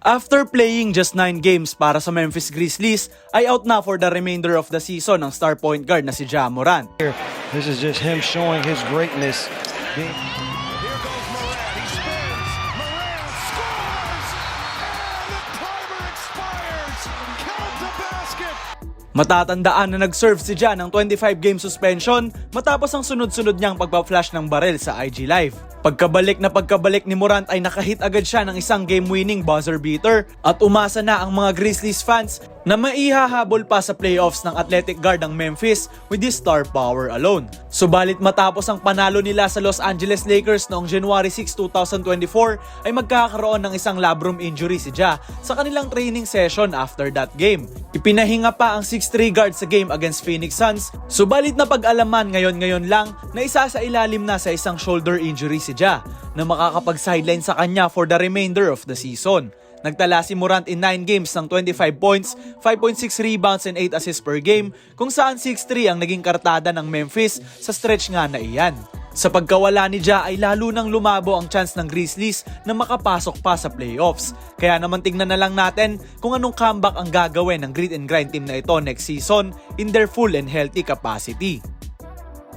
After playing just 9 games para sa Memphis Grizzlies, ay out na for the remainder of the season ang star point guard na si Ja Morant. This is just him showing his greatness. Here goes Morant. He spins. Morant scores! And the timer expires. Count the basket. Matatandaan na nag-serve si Ja ng 25-game suspension matapos ang sunod-sunod niyang pagpa-flash ng barel sa IG Live. Pagkabalik ni Morant ay nakahit agad siya ng isang game-winning buzzer beater at umasa na ang mga Grizzlies fans na maihahabol pa sa playoffs ng athletic guard ng Memphis with his star power alone. Subalit matapos ang panalo nila sa Los Angeles Lakers noong January 6, 2024 ay magkakaroon ng isang labrum injury si Ja sa kanilang training session after that game. Ipinahinga pa ang 6'3 guard sa game against Phoenix Suns, subalit na pag-alaman ngayon lang na isa sa ilalim na sa isang shoulder injury si Ja na makakapag-sideline sa kanya for the remainder of the season. Nagtala si Morant in 9 games ng 25 points, 5.6 rebounds and 8 assists per game kung saan 6'3 ang naging kartada ng Memphis sa stretch nga na iyan. Sa pagkawala ni Ja ay lalo nang lumabo ang chance ng Grizzlies na makapasok pa sa playoffs. Kaya naman tingnan na lang natin kung anong comeback ang gagawin ng grit and grind team na ito next season in their full and healthy capacity.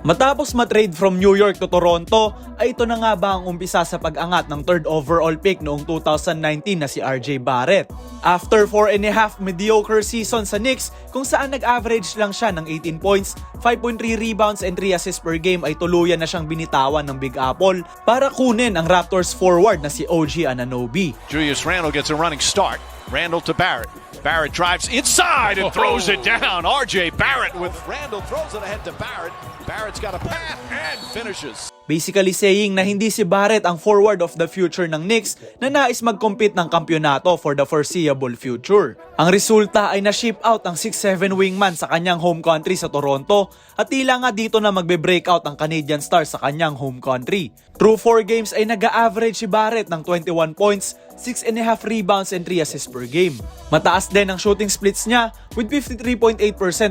Matapos matrade from New York to Toronto, ay ito na nga ba ang umpisa sa pag-angat ng 3rd overall pick noong 2019 na si RJ Barrett. After 4.5 mediocre season sa Knicks kung saan nag-average lang siya ng 18 points, 5.3 rebounds and 3 assists per game ay tuluyan na siyang binitawan ng Big Apple para kunin ang Raptors forward na si OG Anunoby. Julius Randle gets a running start. Randle to Barrett. Barrett drives inside and throws it down. RJ Barrett with Randle throws it ahead to Barrett. Barrett's got a pass and finishes. Basically saying na hindi si Barrett ang forward of the future ng Knicks na nais mag-compete ng kampyonato for the foreseeable future. Ang resulta ay na-ship out ang 6'7 wingman sa kanyang home country sa Toronto at tila nga dito na magbe-breakout ang Canadian star sa kanyang home country. Through 4 games ay nag-a-average si Barrett ng 21 points, 6.5 rebounds and 3 assists per game. Mataas din ang shooting splits niya with 53.8%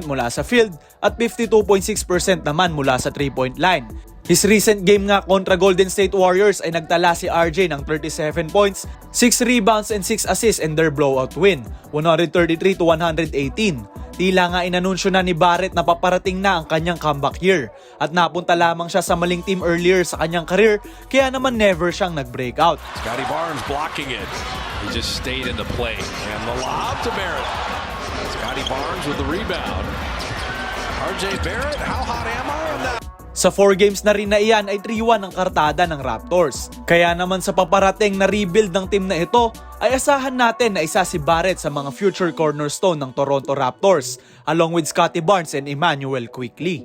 mula sa field at 52.6% naman mula sa 3-point line. His recent game nga kontra Golden State Warriors ay nagtala si RJ ng 37 points, 6 rebounds and 6 assists in their blowout win, 133-118. Tila nga inanunsyo na ni Barrett na paparating na ang kanyang comeback year at napunta lamang siya sa maling team earlier sa kanyang career kaya naman never siyang nag-breakout. Scotty Barnes blocking it. He just stayed in the play. And the lob to Barrett. Scotty Barnes with the rebound. RJ Barrett, how hot am I on that? Sa 4 games na rin na iyan ay 3-1 ang kartada ng Raptors. Kaya naman sa paparating na rebuild ng team na ito, ay asahan natin na isa si Barrett sa mga future cornerstone ng Toronto Raptors along with Scotty Barnes and Emmanuel Quickley.